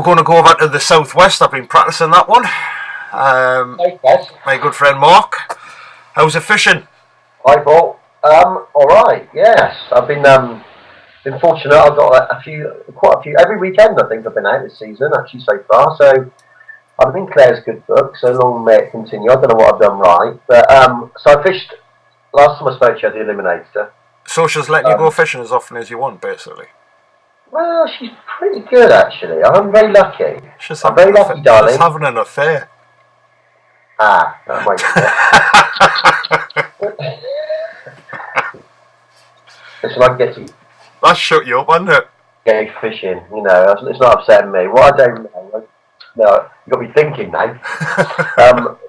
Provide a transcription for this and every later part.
we're going to go over to the southwest. I've been practicing that one. My good friend Mark. How's it fishing? Hi, Paul. All right. Yes, I've been fortunate. I've got quite a few every weekend. I think I've been out this season actually so far. So I've been Claire's good book. So long may it continue. I don't know what I've done right, but so I fished. Last time I spoke to you, I had the Eliminator. So she's letting you go fishing as often as you want, basically. Well, she's pretty good actually. I'm very lucky. I'm very lucky, darling. She's having an affair. Ah, that might Listen, I get you. That shut you up, wasn't it? Go fishing, you know. It's not upsetting me. What I don't know. No, you've got me thinking now.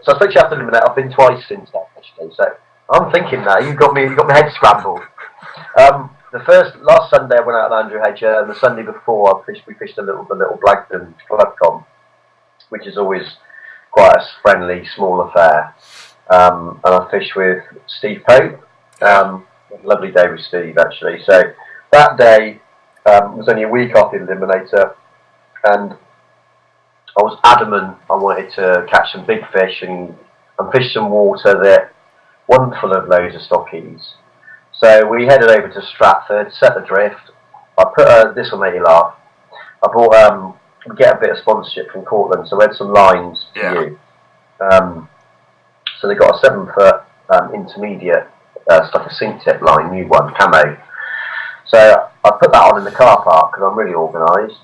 So I spoke to you after the minute. I've been twice since that actually. So I'm thinking now. You've got my head scrambled. Last Sunday I went out on Andrew Hedger, and the Sunday before we fished the little Blagden Club Comp, which is always quite a friendly, small affair. And I fished with Steve Pope. Lovely day with Steve actually. So that day was only a week after the Eliminator, and I was adamant I wanted to catch some big fish and fish some water that wasn't full of loads of stockies. So we headed over to Stratford, set the drift. I put this will make you laugh. I bought we get a bit of sponsorship from Cortland, so we had some lines for you. So they got a 7-foot intermediate, it's like a sink tip line, new one, camo. So I put that on in the car park because I'm really organised.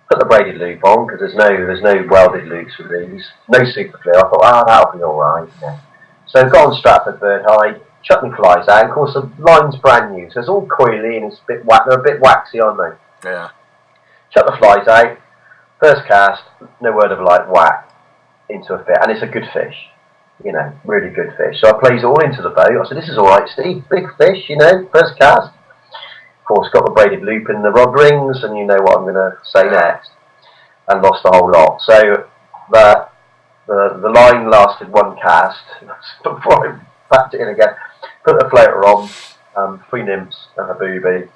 Put the braided loop on because there's no welded loops with these, no super glue. I thought, that'll be all right. Yeah. So got on Stratford Bird High, chucked my flies out. Of course, the line's brand new, so it's all coily and it's a bit they're a bit waxy, aren't they? Yeah. Chuck the flies out. First cast, no word of light, whack into a fish, and it's a good fish. You know, really good fish. So I plays it all into the boat. I said, "This is all right, Steve. Big fish, you know, first cast." Of course, got the braided loop in the rod rings, and you know what I'm going to say next. And lost the whole lot. So the line lasted one cast before I packed it in again. Put the floater on, 3 nymphs and a booby,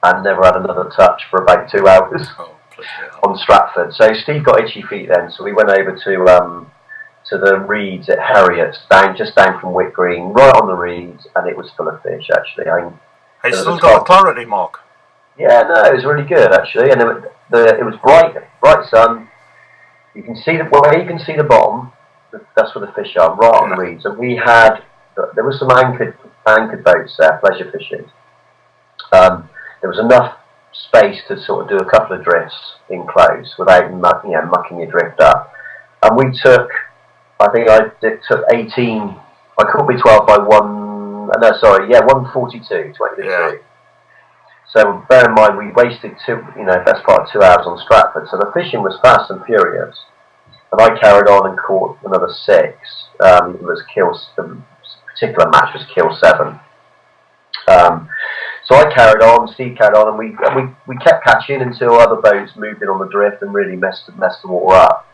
and never had another touch for about 2 hours on Stratford. So Steve got itchy feet then, so we went over to the reeds at Harriet's, just down from Wick Green, right on the reeds, and it was full of fish actually. Has it still got clarity, Mark? Yeah, no, it was really good actually, and it was bright sun. You can see where you can see the bottom. That's where the fish are, right on the reeds. And there was some anchored boats there, pleasure fishing. There was enough space to sort of do a couple of drifts in close without mucking your drift up. And we took, I think I took 18. I caught me 12 by 142, 22. Yeah. So bear in mind, we wasted best part of 2 hours on Stratford. So the fishing was fast and furious. And I carried on and caught another 6. The particular match was kill 7. So I carried on, Steve carried on, and we kept catching until other boats moved in on the drift and really messed the water up.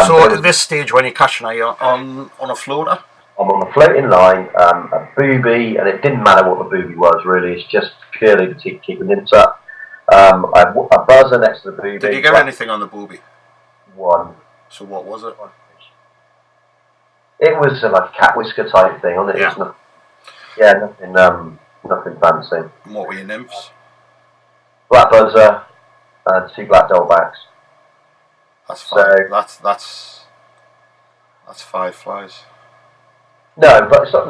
So at this stage, when you're catching, are you on a floater? I'm on a floating line, a booby, and it didn't matter what the booby was really. It's just purely to keep the nymphs up. I have a buzzer next to the booby. Did you get anything on the booby? 1. So what was it? It was like a cat whisker type thing, wasn't it? Yeah. Nothing fancy. And what were your nymphs? Black buzzer and 2 black dollbacks. That's 5. That's 5 flies. No, but so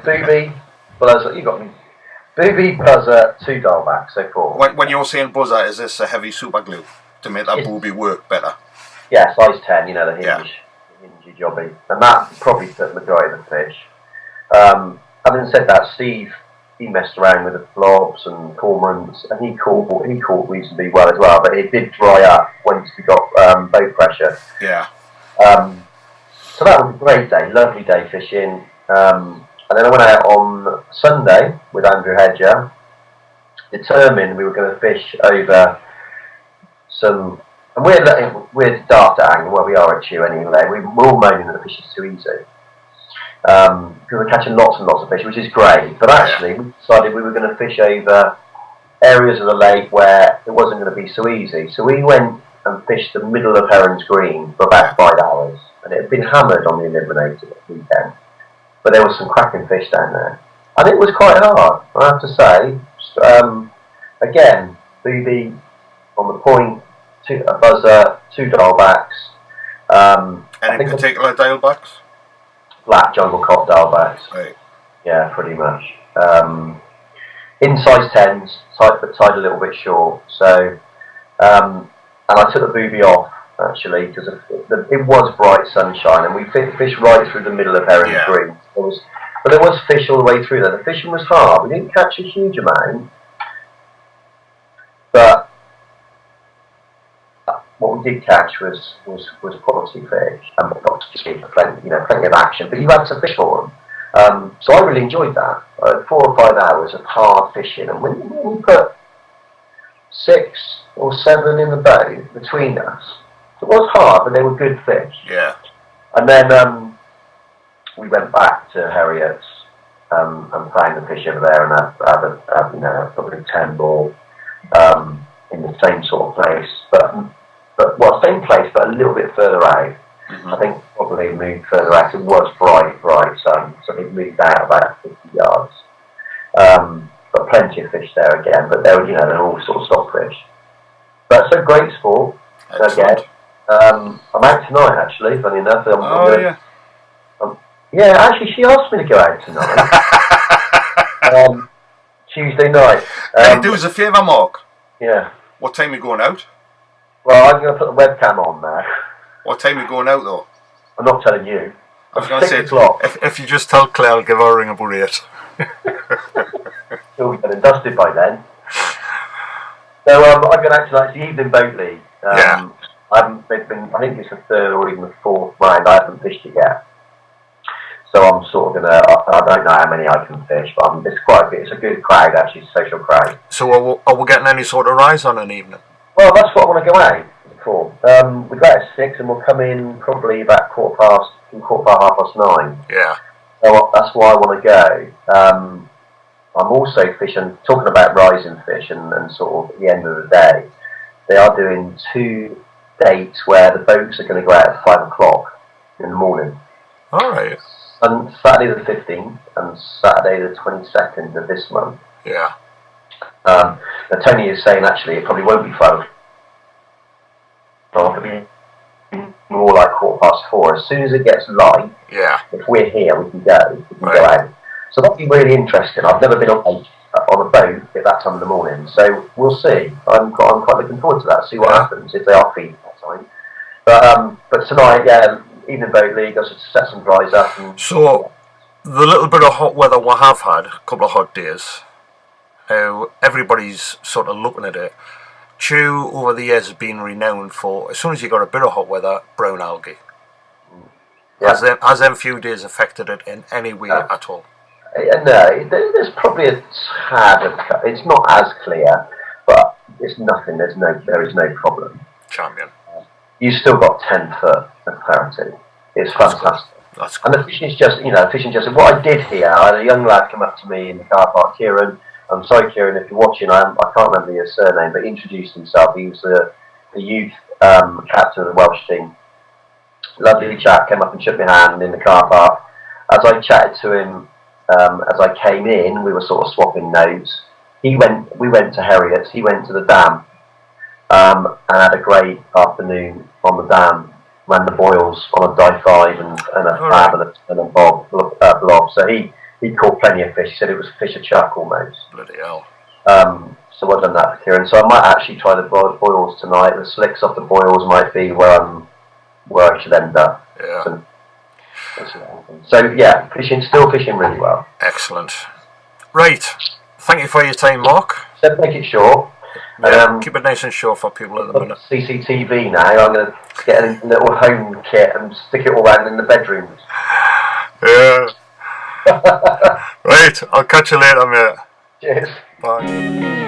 booby, buzzer. You got me. Booby, buzzer, 2 dollbacks. So 4. When you're saying buzzer, is this a heavy super glue to make that booby work better? Yeah, size 10. You know the hingy jobby, and that probably took the majority of the fish. Having said that, Steve, he messed around with the blobs and cormorants, and he caught reasonably well as well. But it did dry up once we got boat pressure. Yeah. So that was a great day, lovely day fishing. And then I went out on Sunday with Andrew Hedger, determined we were going to fish over some. And we're daft at angle where we are at Chew anyway. We're all moaning that the fish is too easy. Because we're catching lots and lots of fish, which is great. But actually, we decided we were going to fish over areas of the lake where it wasn't going to be so easy. So we went and fished the middle of Heron's Green for about 5 hours, and it had been hammered on the Eliminator weekend, but there was some cracking fish down there, and it was quite hard, I have to say. Again, BB on the point, a buzzer, 2 dialbacks. Any particular dialbacks? Flat jungle cop dialbacks. Right. Yeah, pretty much. In size 10s, but tied a little bit short. So, and I took the booby off actually because it was bright sunshine, and we fished right through the middle of Heron's Green. But there was fish all the way through there. The fishing was hard. We didn't catch a huge amount, but what we did catch was quality fish, and plenty of action. But you had to fish for them. So I really enjoyed that. 4 or 5 hours of hard fishing, and when we put 6 or 7 in the boat between us, it was hard, but they were good fish. Yeah. And then we went back to Harriet's and found the fish over there, and had probably 10 ball in the same sort of place, but same place, but a little bit further out. I think probably moved further out. It was bright sun, so it moved out about 50 yards. But plenty of fish there again, but they're all sort of stockfish. But it's a great sport. Again, I'm out tonight actually. Funny enough, yeah, actually, she asked me to go out tonight. Tuesday night. Can you do us a favour, Mark? Yeah. What time are you going out? Well, I'm going to put the webcam on now. What time are you going out, though? I'm not telling you. I was going to say, if you just tell Claire, I'll give her a ring about it. It'll be done and dusted by then. So I'm going out tonight. It's the evening boat league. Yeah. I think it's the 3rd or even the 4th round. I haven't fished it yet. So I'm sort of I don't know how many I can fish, but it's quite a bit. It's a good crowd, actually, it's a social crowd. So are we getting any sort of rise on an evening? Well, that's what I want to go out for. We go out at 6 and we'll come in probably about quarter past 9:30. Yeah. So that's why I want to go. I'm also fishing, talking about rising fish and sort of at the end of the day, they are doing 2 dates where the boats are going to go out at 5 o'clock in the morning. All right. And Saturday the 15th and Saturday the 22nd of this month. Yeah. Now Tony is saying actually it probably won't be 5 o'clock. It'll be more like 4:15. As soon as it gets light, if we're here, we can go. We can go out. So that'll be really interesting. I've never been on a boat at that time in the morning, so we'll see. I'm quite looking forward to that. See what happens if they are feeding that time. But tonight, evening boat league. I should set some dries up. So the little bit of hot weather we have had, a couple of hot days. Everybody's sort of looking at it. Chew over the years has been renowned for, as soon as you got a bit of hot weather, brown algae. Yeah. Has them few days affected it in any way at all? No, there's probably a tad of, it's not as clear, but it's nothing. There is no problem. Champion. You've still got 10 foot of clarity. It's fantastic. That's good. And the fishing is just. What I did here, I had a young lad come up to me in the car park, Kieran. I'm sorry, Kieran, if you're watching, I can't remember your surname, but he introduced himself. He was the youth captain of the Welsh team. Lovely chap, came up and shook my hand in the car park. As I chatted to him, as I came in, we were sort of swapping notes. We went to Harriet's, he went to the dam, and had a great afternoon on the dam. Ran the boils on a dive 5 and a fab and a blob. So he caught plenty of fish. He said it was fish a chuck almost. Bloody hell. So well done that for Kieran. So I might actually try the boils tonight. The slicks off the boils might be where I should end up. Yeah. So yeah, still fishing really well. Excellent. Right. Thank you for your time, Mark. So make it short. Keep it nice and short for people at the minute. CCTV now. I'm going to get a little home kit and stick it all around in the bedrooms. Yeah. Right. I'll catch you later, mate. Cheers. Bye.